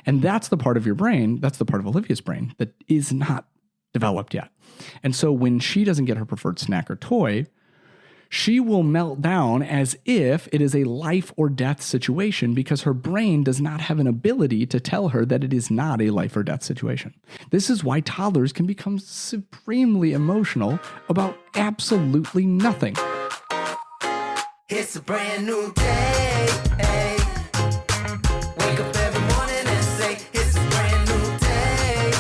And that's the part of your brain, that's the part of Olivia's brain that is not developed yet. And so when she doesn't get her preferred snack or toy, she will melt down as if it is a life or death situation because her brain does not have an ability to tell her that it is not a life or death situation. This is why toddlers can become supremely emotional about absolutely nothing. It's a brand new day. Wake up every morning and say, it's a brand new day.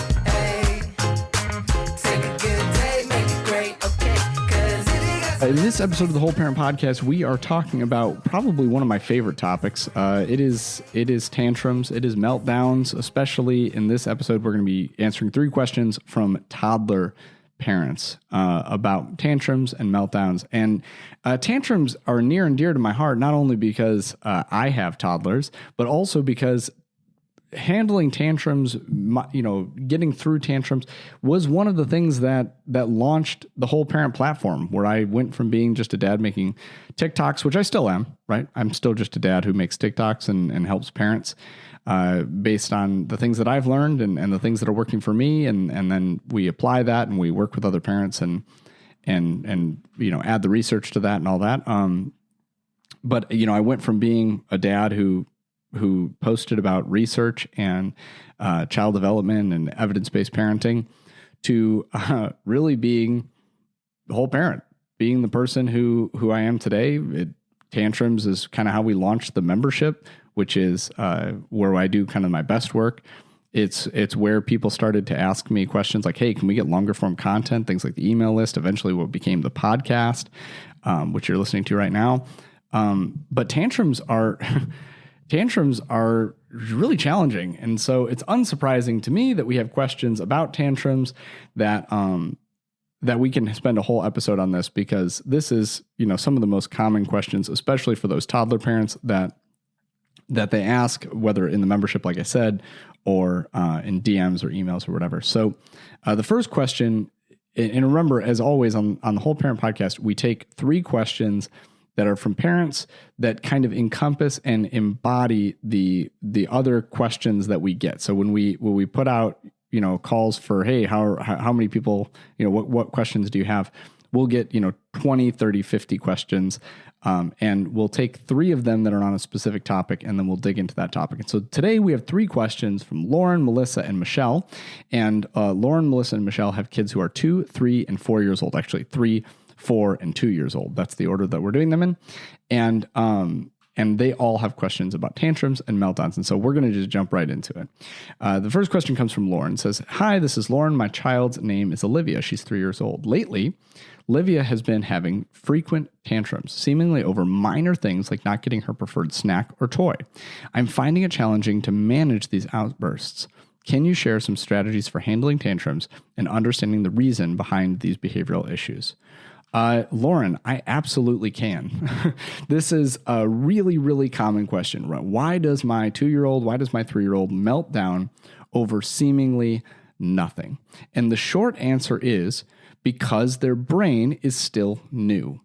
Take a good day, make it great, okay? In this episode of the Whole Parent Podcast, we are talking about probably one of my favorite topics. It is tantrums. It is meltdowns. Especially in this episode, we're going to be answering 3 questions from toddler parents about tantrums and meltdowns. And tantrums are near and dear to my heart, not only because I have toddlers, but also because handling tantrums, getting through tantrums was one of the things that launched the Whole Parent platform, where I went from being just a dad making TikToks, which I still am, right? I'm still just a dad who makes TikToks and helps parents based on the things that I've learned and the things that are working for me. And then we apply that and we work with other parents and add the research to that and all that. But I went from being a dad who posted about research and child development and evidence-based parenting to really being the whole parent, being the person who I am today. Tantrums is kind of how we launched the membership, which is where I do kind of my best work. It's where people started to ask me questions like, hey, can we get longer form content? Things like the email list, eventually what became the podcast, which you're listening to right now. But tantrums are really challenging. And so it's unsurprising to me that we have questions about tantrums that we can spend a whole episode on this, because this is, some of the most common questions, especially for those toddler parents that they ask, whether in the membership, like I said, or in DMs or emails or whatever. So the first question, and remember, as always on the Whole Parent Podcast, we take 3 questions that are from parents that kind of encompass and embody the other questions that we get. So when we put out, calls for, hey, how many people, what questions do you have? We'll get, 20, 30, 50 questions. And we'll take 3 of them that are on a specific topic, and then we'll dig into that topic. And so today we have 3 questions from Lauren, Melissa, and Michelle. And Lauren, Melissa, and Michelle have kids who are 2, 3, and 4 years old. Actually, 3, 4, and 2 years old. That's the order that we're doing them in. And they all have questions about tantrums and meltdowns. And so we're going to just jump right into it. The first question comes from Lauren. It says, hi, this is Lauren. My child's name is Olivia. She's 3 years old. Lately, Olivia has been having frequent tantrums, seemingly over minor things like not getting her preferred snack or toy. I'm finding it challenging to manage these outbursts. Can you share some strategies for handling tantrums and understanding the reason behind these behavioral issues? Lauren, I absolutely can. This is a really, really common question. Right? Why does my 2-year-old, why does my 3-year-old melt down over seemingly nothing? And the short answer is because their brain is still new.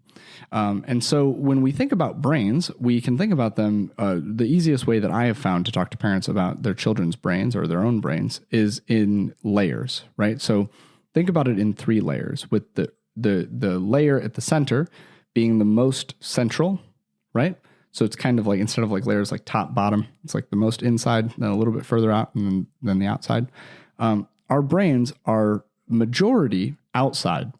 And so when we think about brains, we can think about them. The easiest way that I have found to talk to parents about their children's brains or their own brains is in layers, right? So think about it in 3 layers, with the layer at the center being the most central, right? So it's kind of like, instead of like layers like top, bottom, it's like the most inside, then a little bit further out, and then the outside. Our brains are majority outside,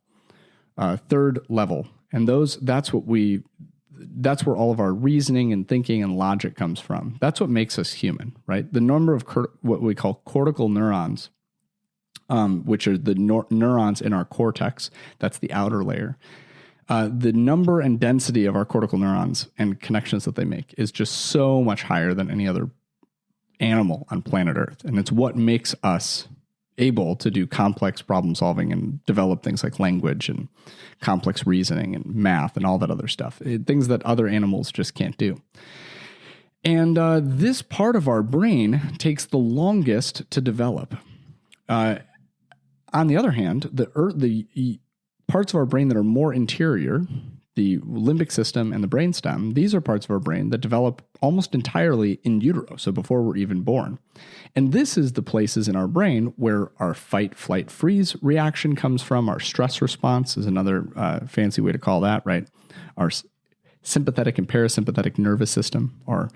3rd level. And that's where all of our reasoning and thinking and logic comes from. That's what makes us human, right? The number of what we call cortical neurons, which are the neurons in our cortex, that's the outer layer. The number and density of our cortical neurons and connections that they make is just so much higher than any other animal on planet Earth. And it's what makes us able to do complex problem solving and develop things like language and complex reasoning and math and all that other stuff, things that other animals just can't do. And this part of our brain takes the longest to develop. On the other hand, the parts of our brain that are more interior the limbic system and the brainstem, these are parts of our brain that develop almost entirely in utero, so before we're even born. And this is the places in our brain where our fight, flight, freeze reaction comes from. Our stress response is another fancy way to call that, right? Our sympathetic and parasympathetic nervous system, or,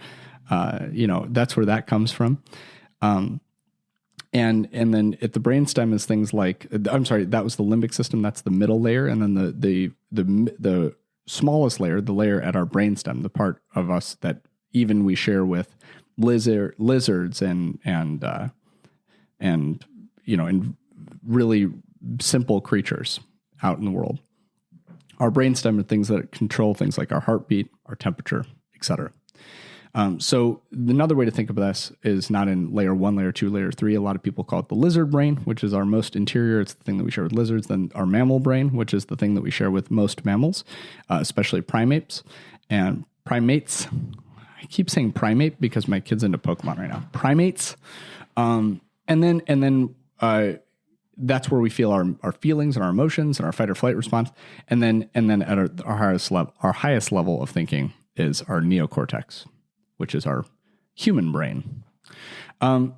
that's where that comes from. And then at the brainstem is things like, that was the limbic system. That's the middle layer. And then the smallest layer, the layer at our brainstem, the part of us that even we share with lizards and really simple creatures out in the world. Our brainstem are things that control things like our heartbeat, our temperature, etc. So another way to think of this is not in layer 1, layer 2, layer 3. A lot of people call it the lizard brain, which is our most interior. It's the thing that we share with lizards. Then our mammal brain, which is the thing that we share with most mammals, especially primates. And primates, I keep saying primate because my kid's into Pokemon right now. Primates. And then that's where we feel our feelings and our emotions and our fight or flight response. And then at our highest level of thinking is our neocortex, which is our human brain.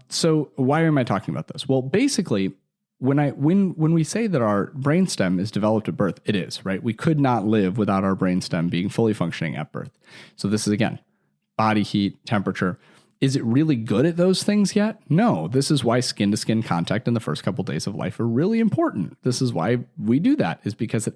So why am I talking about this? Well, basically, when we say that our brainstem is developed at birth, it is, right? We could not live without our brainstem being fully functioning at birth. So this is, again, body heat, temperature. Is it really good at those things yet? No. This is why skin-to-skin contact in the first couple days of life are really important. This is why we do that, is because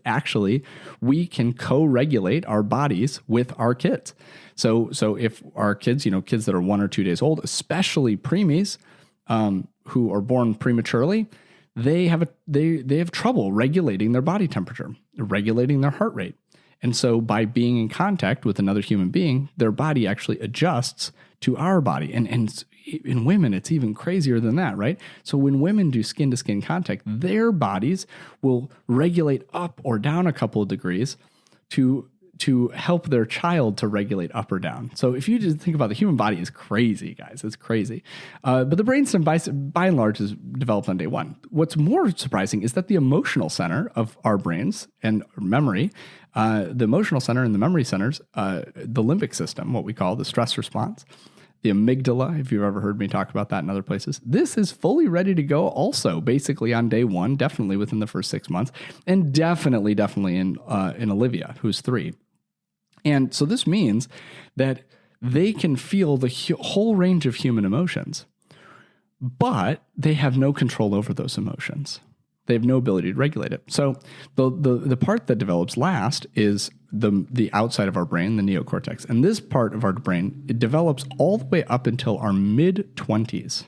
we can co-regulate our bodies with our kids. So if our kids, kids that are 1 or 2 days old, especially preemies who are born prematurely, they have trouble regulating their body temperature, regulating their heart rate. And so by being in contact with another human being, their body actually adjusts to our body. And in women, it's even crazier than that, right? So when women do skin-to-skin contact, their bodies will regulate up or down a couple of degrees to help their child to regulate up or down. So if you just think about the human body is crazy, guys. It's crazy. But the brainstem, by and large, is developed on day one. What's more surprising is that the emotional center of our brains and memory, the emotional center and the memory centers, the limbic system, what we call the stress response, the amygdala, if you've ever heard me talk about that in other places, this is fully ready to go also basically on day one, definitely within the first 6 months, and definitely in Olivia, who's 3. And so this means that they can feel the whole range of human emotions, but they have no control over those emotions. They have no ability to regulate it. So the part that develops last is the outside of our brain, the neocortex. And this part of our brain, it develops all the way up until our mid-20s.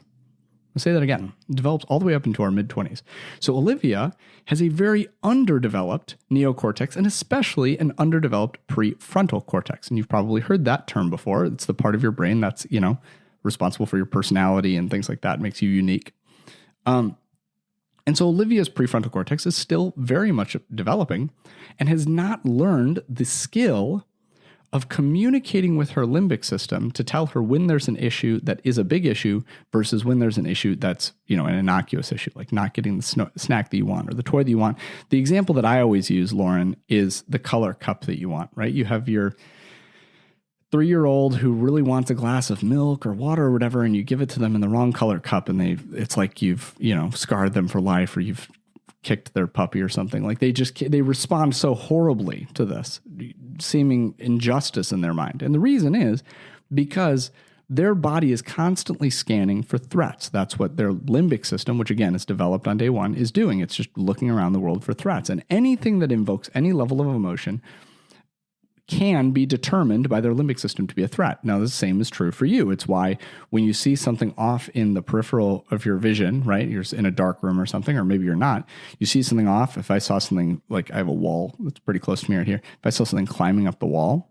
I'll say that again. It develops all the way up into our mid-20s. So Olivia has a very underdeveloped neocortex and especially an underdeveloped prefrontal cortex. And you've probably heard that term before. It's the part of your brain that's, responsible for your personality and things like that. It makes you unique. And so Olivia's prefrontal cortex is still very much developing and has not learned the skill of communicating with her limbic system to tell her when there's an issue that is a big issue versus when there's an issue that's, an innocuous issue, like not getting the snack that you want or the toy that you want. The example that I always use, Lauren, is the color cup that you want, right? You have your 3-year-old who really wants a glass of milk or water or whatever, and you give it to them in the wrong color cup, and it's like you've, scarred them for life, or you've kicked their puppy or something. Like they respond so horribly to this seeming injustice in their mind. And the reason is because their body is constantly scanning for threats. That's what their limbic system, which again is developed on day one, is doing. It's just looking around the world for threats. And anything that invokes any level of emotion can be determined by their limbic system to be a threat. Now, the same is true for you. It's why when you see something off in the peripheral of your vision, right? You're in a dark room or something, or maybe you're not. You see something off. If I saw something, like I have a wall that's pretty close to me right here. If I saw something climbing up the wall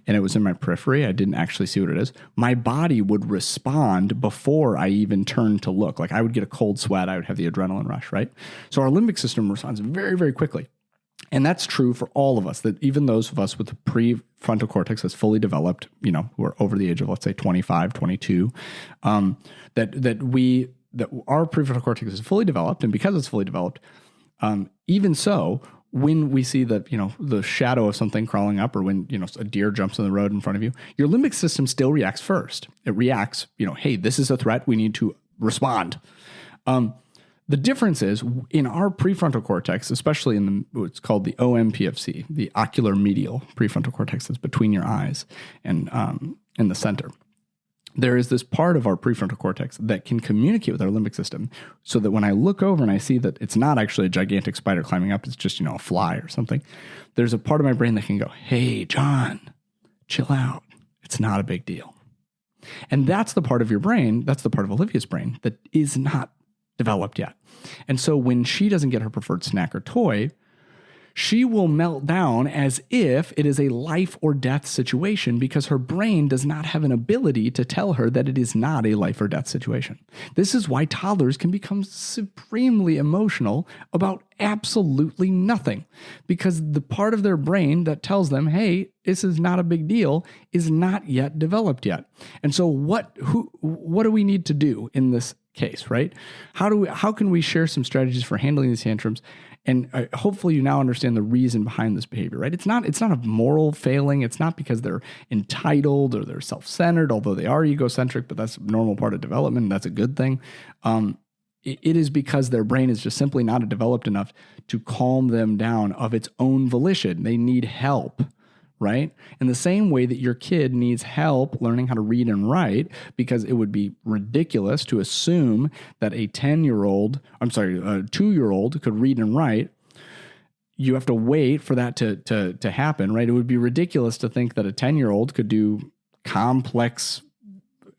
and it was in my periphery, I didn't actually see what it is, my body would respond before I even turned to look. Like I would get a cold sweat. I would have the adrenaline rush, right? So our limbic system responds very, very quickly. And that's true for all of us, that even those of us with the prefrontal cortex that's fully developed, who are over the age of, let's say, 25, 22, that our prefrontal cortex is fully developed. And because it's fully developed, even so, when we see the shadow of something crawling up, or when, a deer jumps in the road in front of you, your limbic system still reacts first. It reacts, hey, this is a threat. We need to respond. The difference is in our prefrontal cortex, especially in what's called the OMPFC, the ocular medial prefrontal cortex that's between your eyes and in the center. There is this part of our prefrontal cortex that can communicate with our limbic system, so that when I look over and I see that it's not actually a gigantic spider climbing up, it's just, a fly or something, there's a part of my brain that can go, hey, John, chill out. It's not a big deal. And that's the part of your brain, that's the part of Olivia's brain that is not developed yet. And so when she doesn't get her preferred snack or toy, she will melt down as if it is a life or death situation, because her brain does not have an ability to tell her that it is not a life or death situation. This is why toddlers can become supremely emotional about absolutely nothing, because the part of their brain that tells them, hey, this is not a big deal, is not yet developed yet. And so what do we need to do in this case, right? How can we share some strategies for handling these tantrums? And hopefully you now understand the reason behind this behavior, right? It's not a moral failing. It's not because they're entitled or they're self-centered, although they are egocentric, but that's a normal part of development. And that's a good thing. It is because their brain is just simply not developed enough to calm them down of its own volition. They need help, right? In the same way that your kid needs help learning how to read and write, because it would be ridiculous to assume that a 2-year-old could read and write. You have to wait for that to happen, right? It would be ridiculous to think that a 10-year-old could do complex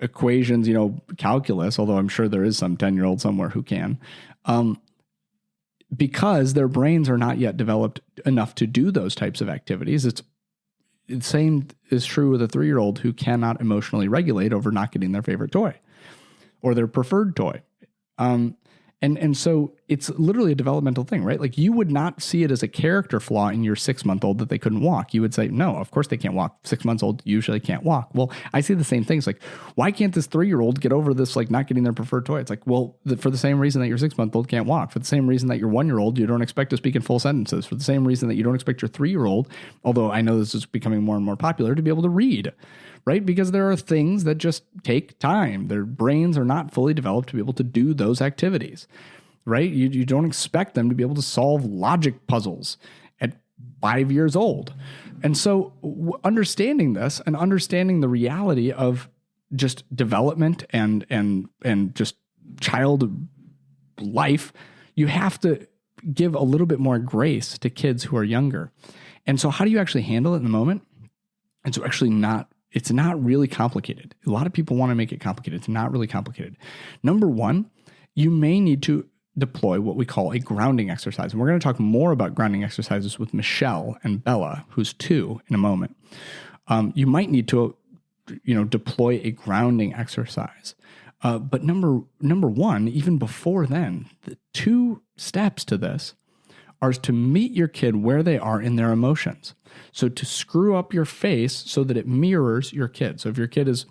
equations, calculus, although I'm sure there is some 10-year-old somewhere who can, because their brains are not yet developed enough to do those types of activities. The same is true with a 3-year-old who cannot emotionally regulate over not getting their favorite toy or their preferred toy. And so it's literally a developmental thing, right? Like, you would not see it as a character flaw in your 6-month-old that they couldn't walk. You would say, no, of course they can't walk. 6 months old usually can't walk. Well, I see the same things. Like, why can't this 3-year-old get over this, like, not getting their preferred toy? It's like, well, for the same reason that your 6-month-old can't walk, for the same reason that your 1-year-old, you don't expect to speak in full sentences, for the same reason that you don't expect your 3-year-old, although I know this is becoming more and more popular, to be able to read, right? Because there are things that just take time. Their brains are not fully developed to be able to do those activities. Right? You don't expect them to be able to solve logic puzzles at 5 years old. And so understanding this and understanding the reality of just development and just child life, you have to give a little bit more grace to kids who are younger. And so how do you actually handle it in the moment? It's not really complicated. A lot of people want to make it complicated. It's not really complicated. Number one, you may need to deploy what we call a grounding exercise. And we're going to talk more about grounding exercises with Michelle and Bella, who's 2, in a moment. You might need to, deploy a grounding exercise. But number one, even before then, the 2 steps to this are to meet your kid where they are in their emotions. So to screw up your face so that it mirrors your kid. So if your kid is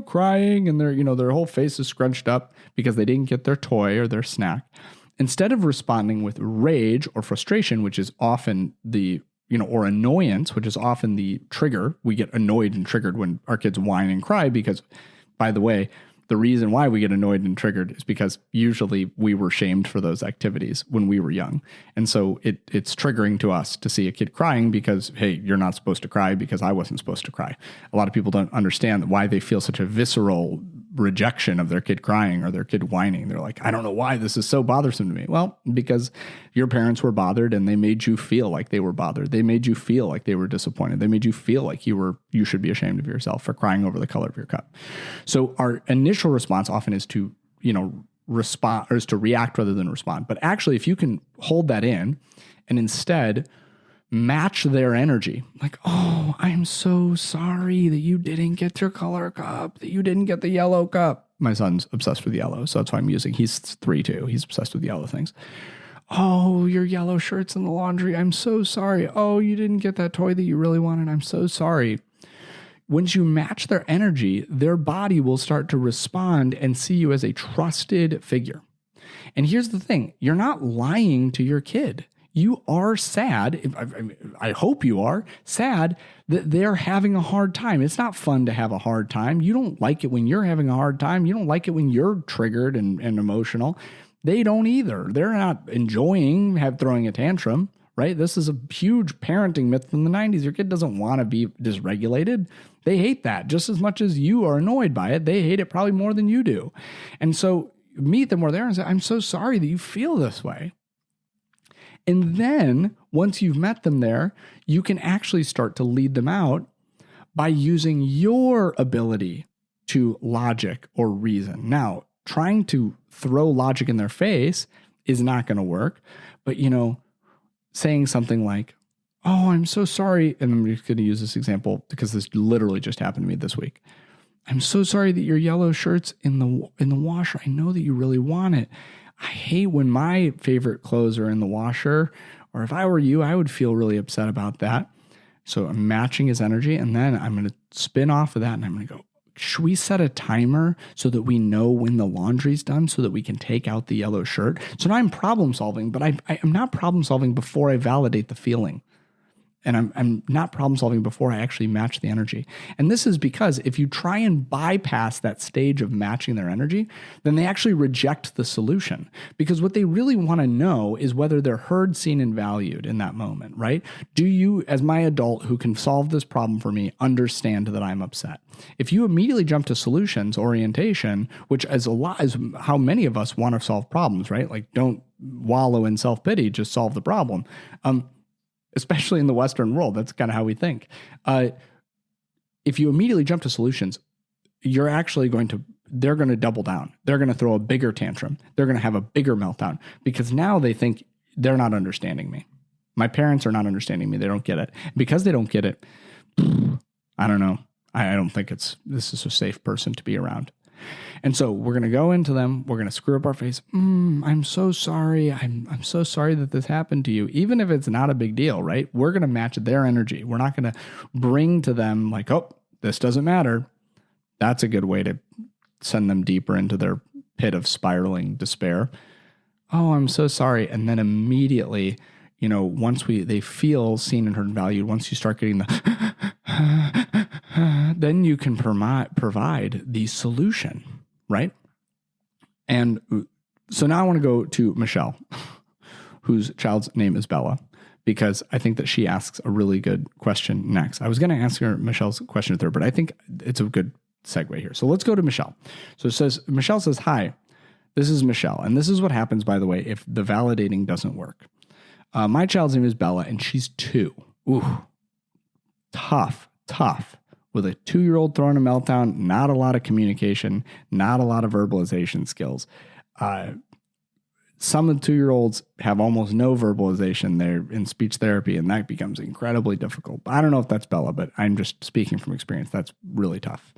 crying and their whole face is scrunched up because they didn't get their toy or their snack, instead of responding with rage or frustration, which is often or annoyance, which is often the trigger. We get annoyed and triggered when our kids whine and cry because, by the way, the reason why we get annoyed and triggered is because usually we were shamed for those activities when we were young. And so it's triggering to us to see a kid crying because, hey, you're not supposed to cry because I wasn't supposed to cry. A lot of people don't understand why they feel such a visceral rejection of their kid crying or their kid whining. They're like, I don't know why this is so bothersome to me. Well, because your parents were bothered and they made you feel like they were bothered. They made you feel like they were disappointed. They made you feel like you should be ashamed of yourself for crying over the color of your cup. So our initial response often is to, respond, or is to react rather than respond. But actually, if you can hold that in and instead match their energy, like, oh, I'm so sorry that you didn't get your color cup, that you didn't get the yellow cup. My son's obsessed with yellow, so that's why I'm using, he's 3 too. He's obsessed with yellow things. Oh, your yellow shirt's in the laundry. I'm so sorry. Oh, you didn't get that toy that you really wanted. I'm so sorry. Once you match their energy, their body will start to respond and see you as a trusted figure. And here's the thing, you're not lying to your kid. you are sad. I hope you are sad that they're having a hard time. It's not fun to have a hard time. You don't like it when you're having a hard time. You don't like it when you're triggered and emotional. They don't either. They're not enjoying throwing a tantrum, right? This is a huge parenting myth from the 90s. Your kid doesn't want to be dysregulated. They hate that just as much as you are annoyed by it. They hate it probably more than you do. And so meet them where they are and say, I'm so sorry that you feel this way. And then once you've met them there, you can actually start to lead them out by using your ability to logic or reason. Now, trying to throw logic in their face is not going to work. But, saying something like, oh, I'm so sorry. And I'm just going to use this example because this literally just happened to me this week. I'm so sorry that your yellow shirt's in the washer. I know that you really want it. I hate when my favorite clothes are in the washer, or if I were you, I would feel really upset about that. So I'm matching his energy, and then I'm going to spin off of that, and I'm going to go, should we set a timer so that we know when the laundry's done so that we can take out the yellow shirt? So now I'm problem solving, but I'm not problem solving before I validate the feeling. And I'm not problem solving before I actually match the energy. And this is because if you try and bypass that stage of matching their energy, then they actually reject the solution. Because what they really want to know is whether they're heard, seen, and valued in that moment, right? Do you, as my adult who can solve this problem for me, understand that I'm upset? If you immediately jump to solutions orientation, which is how many of us want to solve problems, right? Like, don't wallow in self-pity, just solve the problem. Especially in the Western world, that's kind of how we think. If you immediately jump to solutions, they're going to double down. They're going to throw a bigger tantrum. They're going to have a bigger meltdown because now they think they're not understanding me. My parents are not understanding me. They don't get it. Because they don't get it, I don't know. I don't think this is a safe person to be around. And so we're going to go into them. We're going to screw up our face. I'm so sorry. I'm so sorry that this happened to you. Even if it's not a big deal, right? We're going to match their energy. We're not going to bring to them like, oh, this doesn't matter. That's a good way to send them deeper into their pit of spiraling despair. Oh, I'm so sorry. And then immediately, once they feel seen and heard and valued, once you start getting the then you can provide the solution, right? And so now I want to go to Michelle, whose child's name is Bella, because I think that she asks a really good question next. I was going to ask her Michelle's question third, but I think it's a good segue here. So let's go to Michelle. So Michelle says, hi, this is Michelle. And this is what happens, by the way, if the validating doesn't work. My child's name is Bella, and she's 2. Ooh, tough. With a 2-year-old throwing a meltdown, not a lot of communication, not a lot of verbalization skills. Some of the 2-year-olds have almost no verbalization. They're in speech therapy, and that becomes incredibly difficult. I don't know if that's Bella, but I'm just speaking from experience. That's really tough.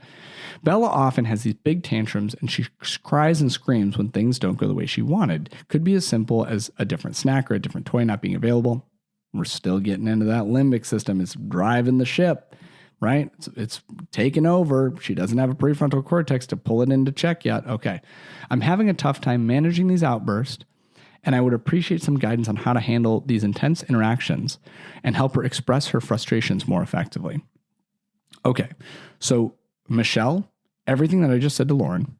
Bella often has these big tantrums, and she cries and screams when things don't go the way she wanted. Could be as simple as a different snack or a different toy not being available. We're still getting into that limbic system. It's driving the ship. Right? It's taken over. She doesn't have a prefrontal cortex to pull it into check yet. Okay. I'm having a tough time managing these outbursts, and I would appreciate some guidance on how to handle these intense interactions and help her express her frustrations more effectively. Okay. So, Michelle, everything that I just said to Lauren,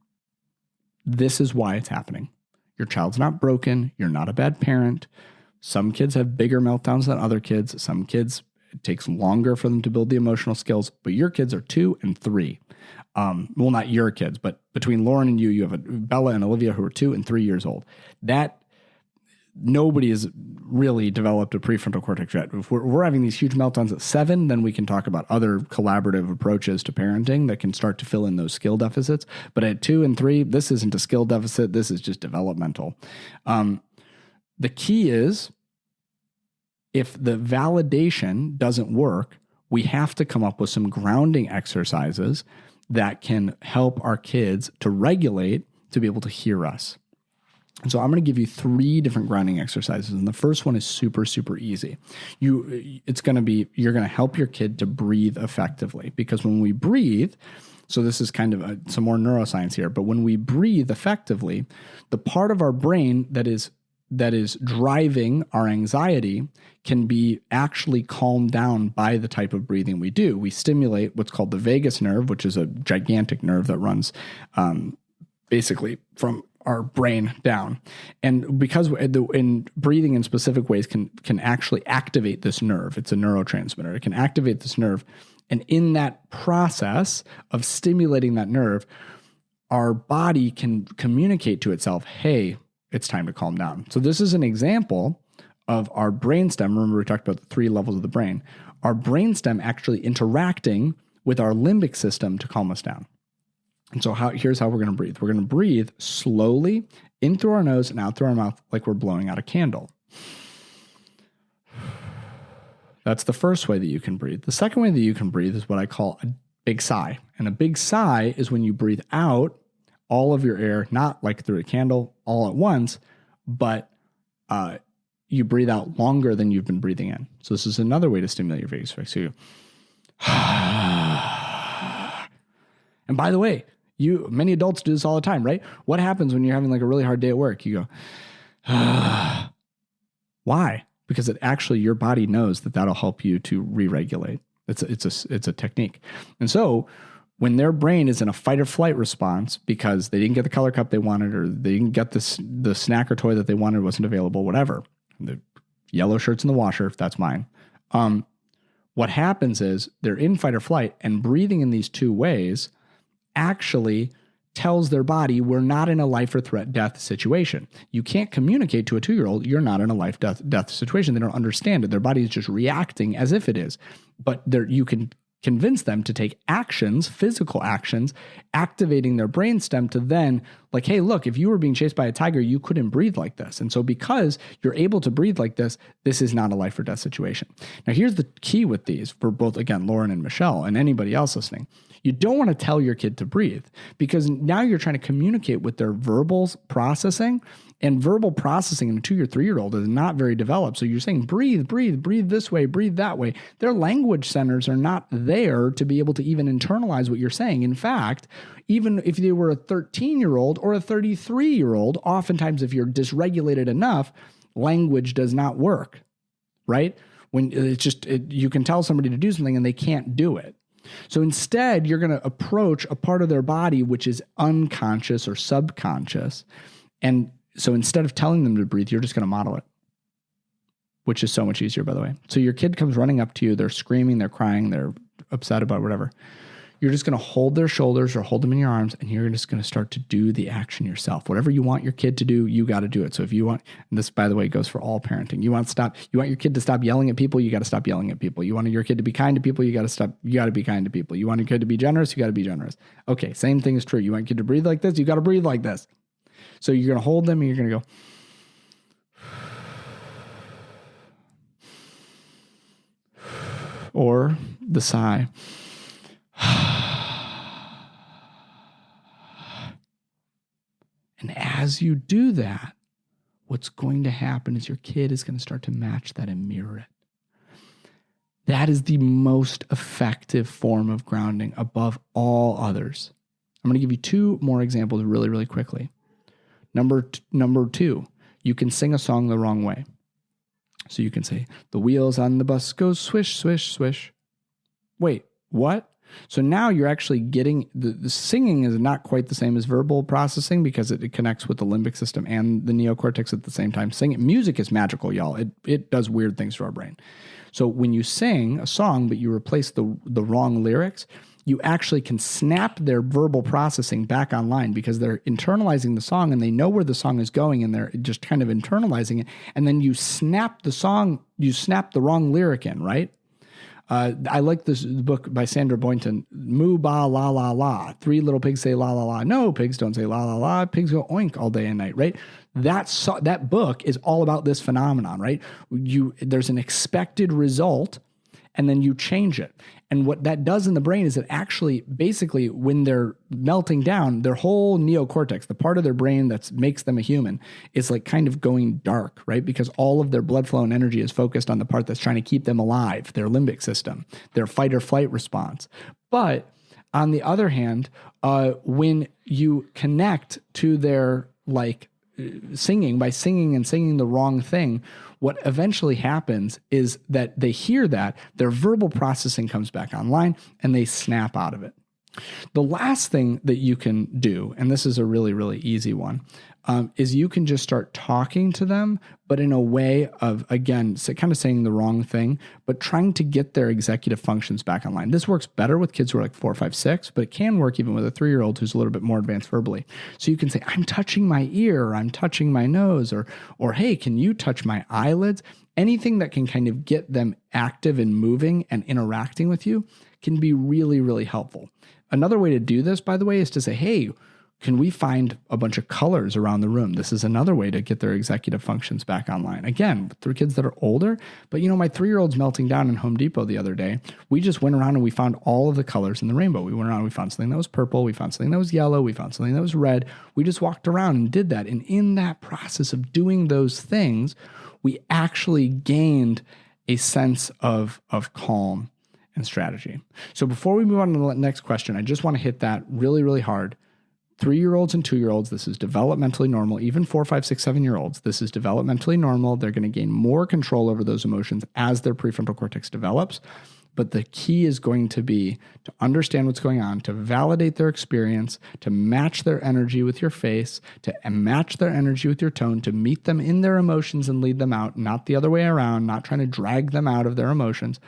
this is why it's happening. Your child's not broken. You're not a bad parent. Some kids have bigger meltdowns than other kids. Some kids, it takes longer for them to build the emotional skills, but your kids are 2 and 3. Well, not your kids, but between Lauren and you have Bella and Olivia who are 2 and 3 years old. That nobody has really developed a prefrontal cortex yet. If we're having these huge meltdowns at 7, then we can talk about other collaborative approaches to parenting that can start to fill in those skill deficits. But at 2 and 3, this isn't a skill deficit. This is just developmental. The key is, if the validation doesn't work, we have to come up with some grounding exercises that can help our kids to regulate, to be able to hear us. And so I'm going to give you 3 different grounding exercises. And the first one is super, super easy. You're going to help your kid to breathe effectively, because when we breathe, so this is kind of some more neuroscience here, but when we breathe effectively, the part of our brain that is that is driving our anxiety can be actually calmed down by the type of breathing we do. We stimulate what's called the vagus nerve, which is a gigantic nerve that runs basically from our brain down. And because in breathing in specific ways can actually activate this nerve. It's a neurotransmitter. It can activate this nerve. And in that process of stimulating that nerve, our body can communicate to itself, hey, it's time to calm down. So this is an example of our brainstem. Remember, we talked about the 3 levels of the brain. Our brainstem actually interacting with our limbic system to calm us down. And so here's how we're going to breathe. We're going to breathe slowly in through our nose and out through our mouth like we're blowing out a candle. That's the first way that you can breathe. The second way that you can breathe is what I call a big sigh. And a big sigh is when you breathe out all of your air, not like through a candle all at once, but you breathe out longer than you've been breathing in. So this is another way to stimulate your vagus nerve. So you, and by the way, many adults do this all the time, right? What happens when you're having like a really hard day at work? You go, why? Because it actually, your body knows that that'll help you to re-regulate. It's a technique. And so when their brain is in a fight or flight response because they didn't get the color cup they wanted, or they didn't get the snack or toy that they wanted wasn't available, whatever, the yellow shirt's in the washer, that's mine. What happens is they're in fight or flight, and breathing in these 2 ways actually tells their body we're not in a life or death situation. You can't communicate to a 2-year-old you're not in a life death situation. They don't understand it. Their body is just reacting as if it is. But you can convince them to take actions, physical actions, activating their brainstem to then like, hey, look, if you were being chased by a tiger, you couldn't breathe like this. And so because you're able to breathe like this, this is not a life or death situation. Now, here's the key with these for both, again, Lauren and Michelle and anybody else listening. You don't want to tell your kid to breathe, because now you're trying to communicate with their verbal processing, and verbal processing in a 2 or 3-year-old is not very developed. So you're saying, breathe, breathe, breathe this way, breathe that way. Their language centers are not there to be able to even internalize what you're saying. In fact, even if they were a 13-year-old or a 33-year-old, oftentimes if you're dysregulated enough, language does not work, right? When it's just, you can tell somebody to do something and they can't do it. So instead, you're going to approach a part of their body which is unconscious or subconscious. And so instead of telling them to breathe, you're just going to model it, which is so much easier, by the way. So your kid comes running up to you. They're screaming, they're crying, they're upset about whatever. You're just going to hold their shoulders or hold them in your arms, and you're just going to start to do the action yourself. Whatever you want your kid to do, you got to do it. So if you want, and this, by the way, goes for all parenting. You want your kid to stop yelling at people, you got to stop yelling at people. You want your kid to be kind to people, you got to be kind to people. You want your kid to be generous, you got to be generous. Okay, same thing is true. You want your kid to breathe like this, you got to breathe like this. So you're going to hold them and you're going to go, or the sigh. And as you do that, what's going to happen is your kid is going to start to match that and mirror it. That is the most effective form of grounding above all others. I'm going to give you 2 more examples really, really quickly. Number 2, you can sing a song the wrong way. So you can say, the wheels on the bus go swish, swish, swish. Wait, what? So now you're actually getting, the singing is not quite the same as verbal processing because it connects with the limbic system and the neocortex at the same time. Music is magical, y'all. It does weird things to our brain. So when you sing a song, but you replace the wrong lyrics, you actually can snap their verbal processing back online because they're internalizing the song and they know where the song is going and they're just kind of internalizing it. And then you snap the song, you snap the wrong lyric in, right? I like this book by Sandra Boynton, Moo Ba La La La. 3 little pigs say la la la. No, pigs don't say la la la. Pigs go oink all day and night, right? That book is all about this phenomenon, right? There's an expected result and then you change it. And what that does in the brain is it actually, basically, when they're melting down, their whole neocortex, the part of their brain that makes them a human, is like kind of going dark, right? Because all of their blood flow and energy is focused on the part that's trying to keep them alive, their limbic system, their fight or flight response. But on the other hand, when you connect to their singing and singing the wrong thing, what eventually happens is that they hear that, their verbal processing comes back online, and they snap out of it. The last thing that you can do, and this is a really, really easy one, is you can just start talking to them, but in a way of, again, kind of saying the wrong thing, but trying to get their executive functions back online. This works better with kids who are like 4, 5, 6, but it can work even with a 3-year-old who's a little bit more advanced verbally. So you can say, I'm touching my ear, or I'm touching my nose, or hey, can you touch my eyelids? Anything that can kind of get them active and moving and interacting with you can be really, really helpful. Another way to do this, by the way, is to say, hey, can we find a bunch of colors around the room? This is another way to get their executive functions back online. Again, through kids that are older, but my 3-year-old's melting down in Home Depot the other day. We just went around and we found all of the colors in the rainbow. We went around and we found something that was purple. We found something that was yellow. We found something that was red. We just walked around and did that. And in that process of doing those things, we actually gained a sense of calm and strategy. So before we move on to the next question, I just want to hit that really, really hard. 3-year-olds and 2-year-olds, this is developmentally normal. Even 4, 5, 6, 7-year-olds, this is developmentally normal. They're going to gain more control over those emotions as their prefrontal cortex develops. But the key is going to be to understand what's going on, to validate their experience, to match their energy with your face, to match their energy with your tone, to meet them in their emotions and lead them out, not the other way around, not trying to drag them out of their emotions.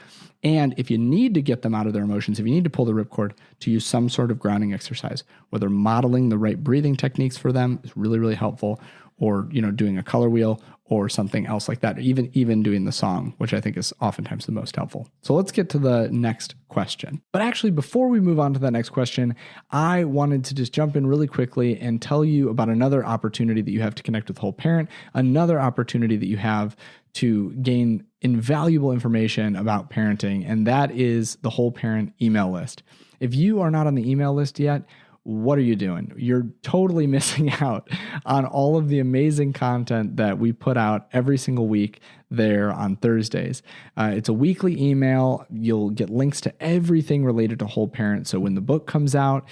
And if you need to get them out of their emotions, if you need to pull the ripcord, to use some sort of grounding exercise, whether modeling the right breathing techniques for them is really, really helpful, or doing a color wheel or something else like that, even doing the song, which I think is oftentimes the most helpful. So let's get to the next question. But actually, before we move on to that next question, I wanted to just jump in really quickly and tell you about another opportunity that you have to connect with Whole Parent, another opportunity that you have to gain invaluable information about parenting, and that is the Whole Parent email list. If you are not on the email list yet, what are you doing? You're totally missing out on all of the amazing content that we put out every single week there on Thursdays. It's a weekly email. You'll get links to everything related to Whole Parent. So when the book comes out,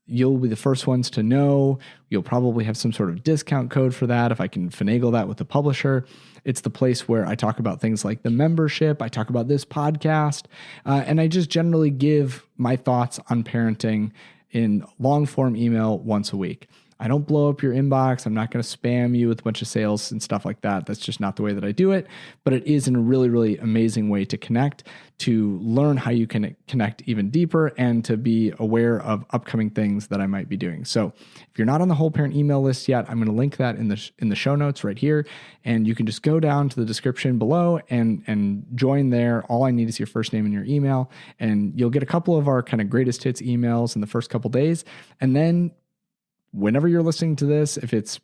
you'll be the first ones to know. You'll probably have some sort of discount code for that if I can finagle that with the publisher. It's the place where I talk about things like the membership. I talk about this podcast. And I just generally give my thoughts on parenting in long form email once a week. I don't blow up your inbox. I'm not going to spam you with a bunch of sales and stuff like that. That's just not the way that I do it. But it is a really, really amazing way to connect, to learn how you can connect even deeper, and to be aware of upcoming things that I might be doing. So if you're not on the Whole Parent email list yet, I'm going to link that in the show notes right here. And you can just go down to the description below and join there. All I need is your first name and your email. And you'll get a couple of our kind of greatest hits emails in the first couple days. And then whenever you're listening to this, if it's,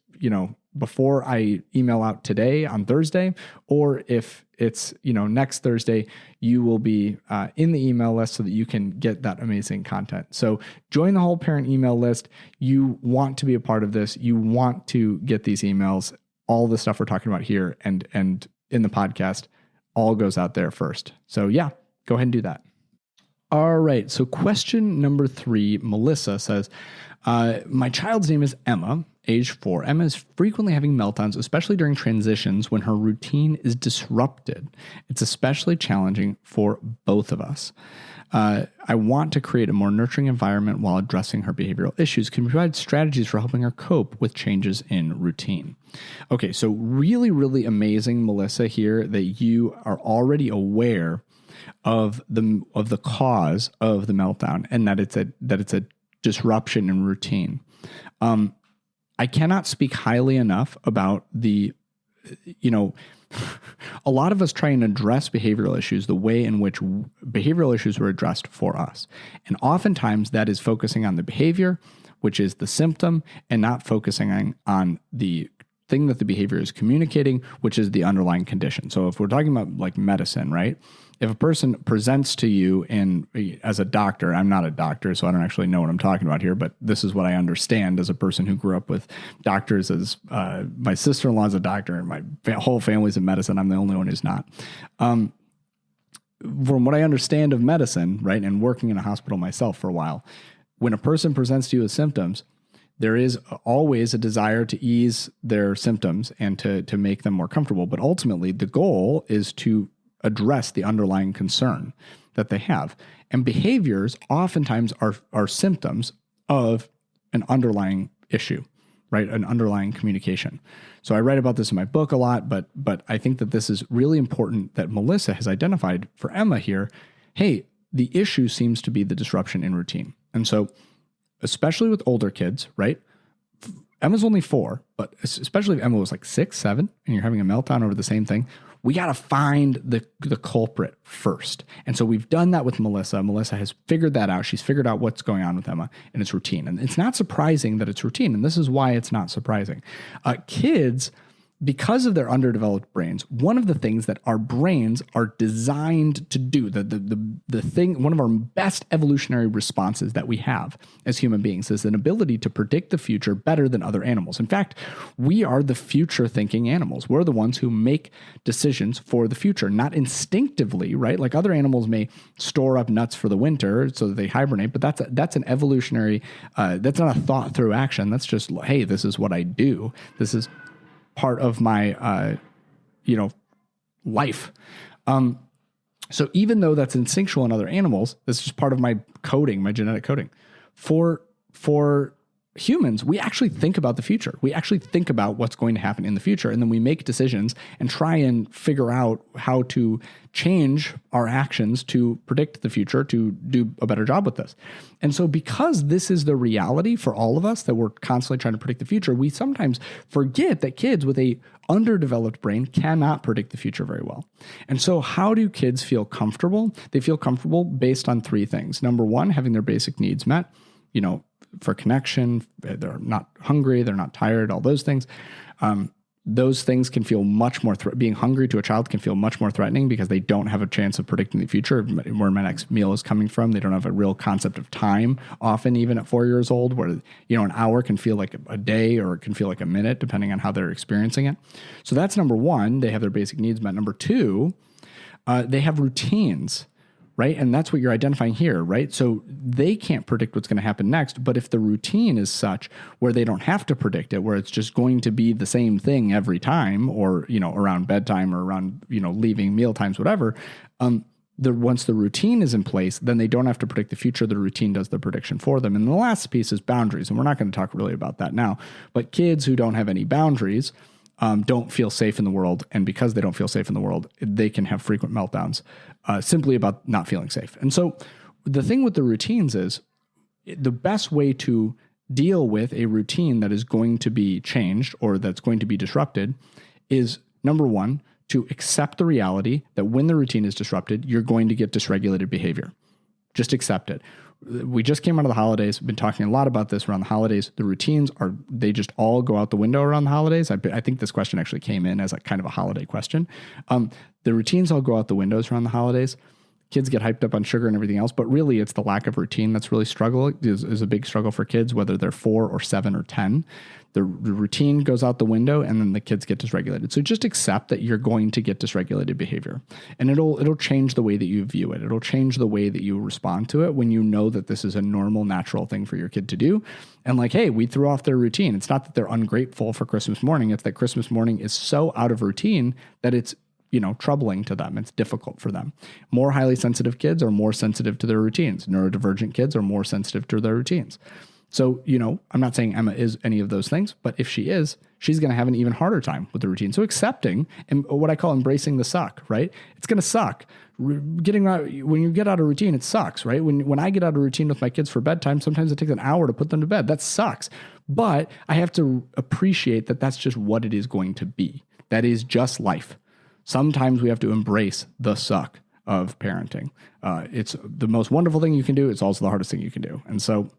before I email out today on Thursday, or if it's, next Thursday, you will be in the email list so that you can get that amazing content. So join the Whole Parent email list. You want to be a part of this. You want to get these emails. All the stuff we're talking about here and in the podcast all goes out there first. So yeah, go ahead and do that. All right. So question number 3, Melissa says, my child's name is Emma, age 4. Emma is frequently having meltdowns, especially during transitions when her routine is disrupted. It's especially challenging for both of us. I want to create a more nurturing environment while addressing her behavioral issues. Can you provide strategies for helping her cope with changes in routine? Okay, so really, really amazing, Melissa, here that you are already aware of the cause of the meltdown, and that it's a disruption in routine. I cannot speak highly enough about a lot of us try and address behavioral issues the way in which behavioral issues were addressed for us. And oftentimes that is focusing on the behavior, which is the symptom, and not focusing on the thing that the behavior is communicating, which is the underlying condition. So if we're talking about like medicine, right? If a person presents to you as a doctor, I'm not a doctor, so I don't actually know what I'm talking about here, but this is what I understand as a person who grew up with doctors. As my sister-in-law is a doctor and my whole family's in medicine. I'm the only one who's not. From what I understand of medicine, right, and working in a hospital myself for a while, when a person presents to you with symptoms, there is always a desire to ease their symptoms and to make them more comfortable. But ultimately, the goal is to address the underlying concern that they have. And behaviors oftentimes are symptoms of an underlying issue, right? An underlying communication. So I write about this in my book a lot, but I think that this is really important that Melissa has identified for Emma here. Hey, the issue seems to be the disruption in routine. And so, especially with older kids, right? Emma's only 4, but especially if Emma was like 6, 7, and you're having a meltdown over the same thing, we got to find the culprit first. And so we've done that with Melissa. Melissa has figured that out. She's figured out what's going on with Emma, and it's routine. And it's not surprising that it's routine. And this is why it's not surprising. Kids, because of their underdeveloped brains, one of the things that our brains are designed to do, the thing, one of our best evolutionary responses that we have as human beings is an ability to predict the future better than other animals. In fact, we are the future thinking animals. We're the ones who make decisions for the future, not instinctively, right? Like other animals may store up nuts for the winter so that they hibernate, but that's an evolutionary, that's not a thought through action. That's just, hey, this is what I do. This is part of my, life. So even though that's instinctual in other animals, this is just part of my coding, my genetic coding. For humans, we actually think about the future. We actually think about what's going to happen in the future, and then we make decisions and try and figure out how to change our actions to predict the future, to do a better job with this. And so because this is the reality for all of us, that we're constantly trying to predict the future, we sometimes forget that kids with a underdeveloped brain cannot predict the future very well. And so how do kids feel comfortable? They feel comfortable based on 3 things. Number 1, having their basic needs met, for connection, they're not hungry, they're not tired, all those things. Those things can feel much more, being hungry to a child can feel much more threatening because they don't have a chance of predicting the future, where my next meal is coming from. They don't have a real concept of time, often even at 4 years old, where, an hour can feel like a day or it can feel like a minute, depending on how they're experiencing it. So that's number 1, they have their basic needs met. Number 2, they have routines. Right? And that's what you're identifying here, right? So they can't predict what's going to happen next, but if the routine is such where they don't have to predict it, where it's just going to be the same thing every time, or, around bedtime or around, leaving meal times, whatever, once the routine is in place, then they don't have to predict the future. The routine does the prediction for them. And the last piece is boundaries. And we're not going to talk really about that now, but kids who don't have any boundaries, don't feel safe in the world. And because they don't feel safe in the world, they can have frequent meltdowns simply about not feeling safe. And so the thing with the routines is the best way to deal with a routine that is going to be changed or that's going to be disrupted is, number 1, to accept the reality that when the routine is disrupted, you're going to get dysregulated behavior. Just accept it. We just came out of the holidays. We've been talking a lot about this around the holidays. The routines they just all go out the window around the holidays. I think this question actually came in as a kind of a holiday question. The routines all go out the windows around the holidays. Kids get hyped up on sugar and everything else, but really it's the lack of routine that's really is a big struggle for kids, whether they're 4 or 7 or 10. The routine goes out the window and then the kids get dysregulated. So just accept that you're going to get dysregulated behavior, and it'll change the way that you view it. It'll change the way that you respond to it when you know that this is a normal, natural thing for your kid to do. And like, hey, we threw off their routine. It's not that they're ungrateful for Christmas morning. It's that Christmas morning is so out of routine that it's troubling to them. It's difficult for them. More highly sensitive kids are more sensitive to their routines. Neurodivergent kids are more sensitive to their routines. So, I'm not saying Emma is any of those things, but if she is, she's going to have an even harder time with the routine. So accepting, and what I call embracing the suck, right? It's going to suck. When you get out of routine, it sucks, right? When I get out of routine with my kids for bedtime, sometimes it takes an hour to put them to bed. That sucks. But I have to appreciate that that's just what it is going to be. That is just life. Sometimes we have to embrace the suck of parenting. It's the most wonderful thing you can do. It's also the hardest thing you can do. And so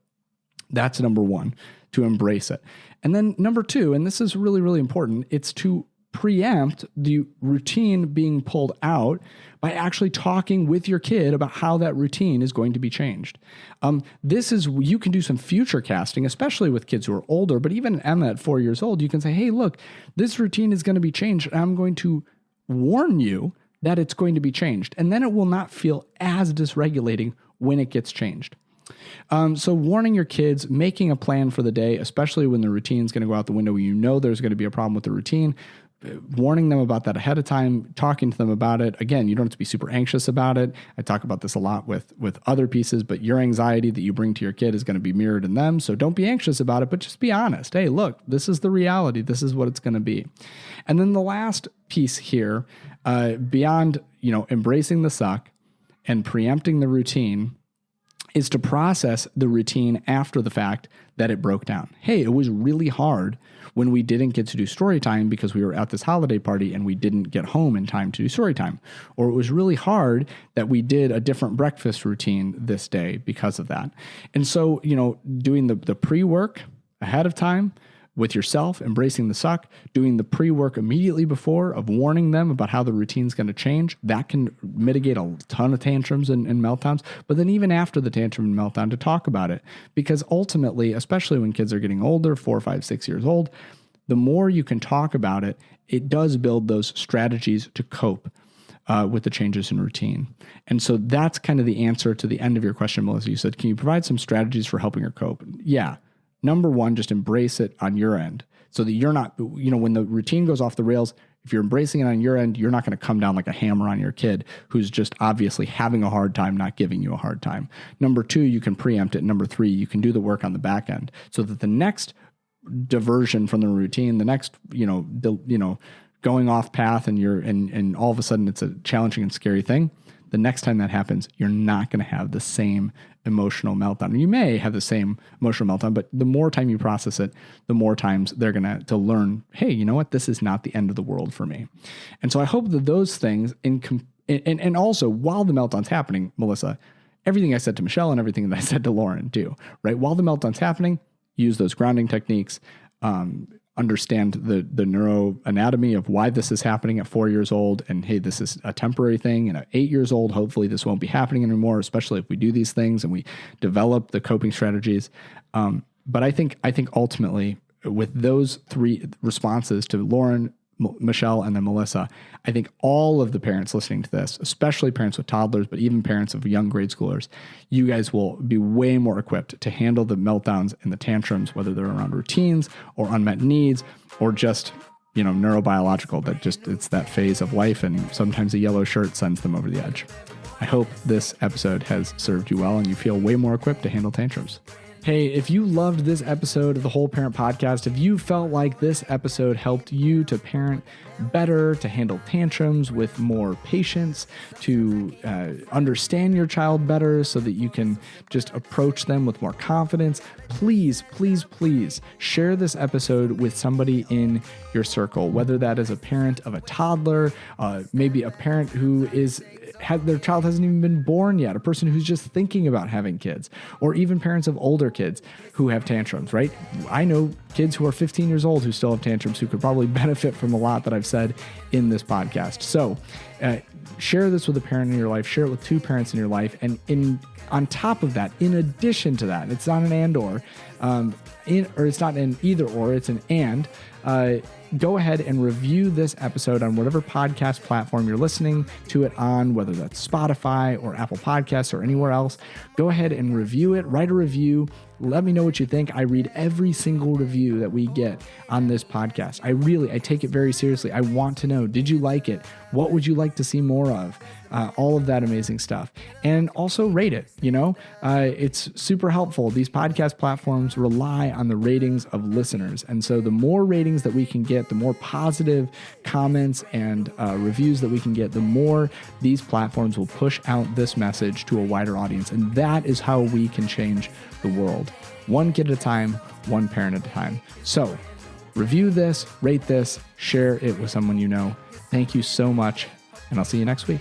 that's number 1, to embrace it. And then number 2, and this is really, really important, it's to preempt the routine being pulled out by actually talking with your kid about how that routine is going to be changed. You can do some future casting, especially with kids who are older, but even Emma at 4 years old, you can say, hey, look, this routine is going to be changed. And I'm going to warn you that it's going to be changed. And then it will not feel as dysregulating when it gets changed. So warning your kids, making a plan for the day, especially when the routine is going to go out the window, when you know there's going to be a problem with the routine, warning them about that ahead of time, talking to them about it. Again, you don't have to be super anxious about it. I talk about this a lot with other pieces, but your anxiety that you bring to your kid is going to be mirrored in them. So don't be anxious about it, but just be honest. Hey, look, this is the reality. This is what it's going to be. And then the last piece here, beyond, embracing the suck and preempting the routine, is to process the routine after the fact that it broke down. Hey, it was really hard when we didn't get to do story time because we were at this holiday party and we didn't get home in time to do story time. Or it was really hard that we did a different breakfast routine this day because of that. And so, doing the pre-work ahead of time with yourself, embracing the suck, doing the pre-work immediately before of warning them about how the routine's going to change, that can mitigate a ton of tantrums and meltdowns. But then even after the tantrum and meltdown, to talk about it, because ultimately, especially when kids are getting older, 4, 5, 6 years old, the more you can talk about it, it does build those strategies to cope with the changes in routine. And so that's kind of the answer to the end of your question, Melissa. You said, can you provide some strategies for helping her cope? Yeah. Number one, just embrace it on your end so that you're not, when the routine goes off the rails, if you're embracing it on your end, you're not going to come down like a hammer on your kid who's just obviously having a hard time, not giving you a hard time. Number two, you can preempt it. Number three, you can do the work on the back end so that the next diversion from the routine, the next, going off path and all of a sudden it's a challenging and scary thing. The next time that happens, you're not going to have the same emotional meltdown. You may have the same emotional meltdown, but the more time you process it, the more times they're going to learn, hey, you know what? This is not the end of the world for me. And so I hope that those things, and also while the meltdown's happening, Melissa, everything I said to Michelle and everything that I said to Lauren do, right? While the meltdown's happening, use those grounding techniques, understand the neuroanatomy of why this is happening at 4 years old. And hey, this is a temporary thing. And at 8 years old, hopefully this won't be happening anymore, especially if we do these things and we develop the coping strategies. But I think ultimately with those three responses to Lauren, Michelle, and then Melissa, I think all of the parents listening to this, especially parents with toddlers, but even parents of young grade schoolers, you guys will be way more equipped to handle the meltdowns and the tantrums, whether they're around routines or unmet needs or just, neurobiological, that just, it's that phase of life. And sometimes a yellow shirt sends them over the edge. I hope this episode has served you well and you feel way more equipped to handle tantrums. Hey, if you loved this episode of the Whole Parent Podcast, if you felt like this episode helped you to parent better, to handle tantrums with more patience, to understand your child better so that you can just approach them with more confidence, please, please, please share this episode with somebody in your circle, whether that is a parent of a toddler, maybe a parent who their child hasn't even been born yet, a person who's just thinking about having kids, or even parents of older kids who have tantrums, right? I know kids who are 15 years old who still have tantrums who could probably benefit from a lot that I've said in this podcast. So share this with a parent in your life, share it with two parents in your life. And on top of that, in addition to that, it's not an and or it's not an either or, it's an and. Go ahead and review this episode on whatever podcast platform you're listening to it on, whether that's Spotify or Apple Podcasts or anywhere else. Go ahead and review it, write a review. Let me know what you think. I read every single review that we get on this podcast. I take it very seriously. I want to know, did you like it? What would you like to see more of? All of that amazing stuff. And also rate it, it's super helpful. These podcast platforms rely on the ratings of listeners. And so the more ratings that we can get, the more positive comments and reviews that we can get, the more these platforms will push out this message to a wider audience. And that is how we can change the world. One kid at a time, one parent at a time. So review this, rate this, share it with someone you know. Thank you so much, and I'll see you next week.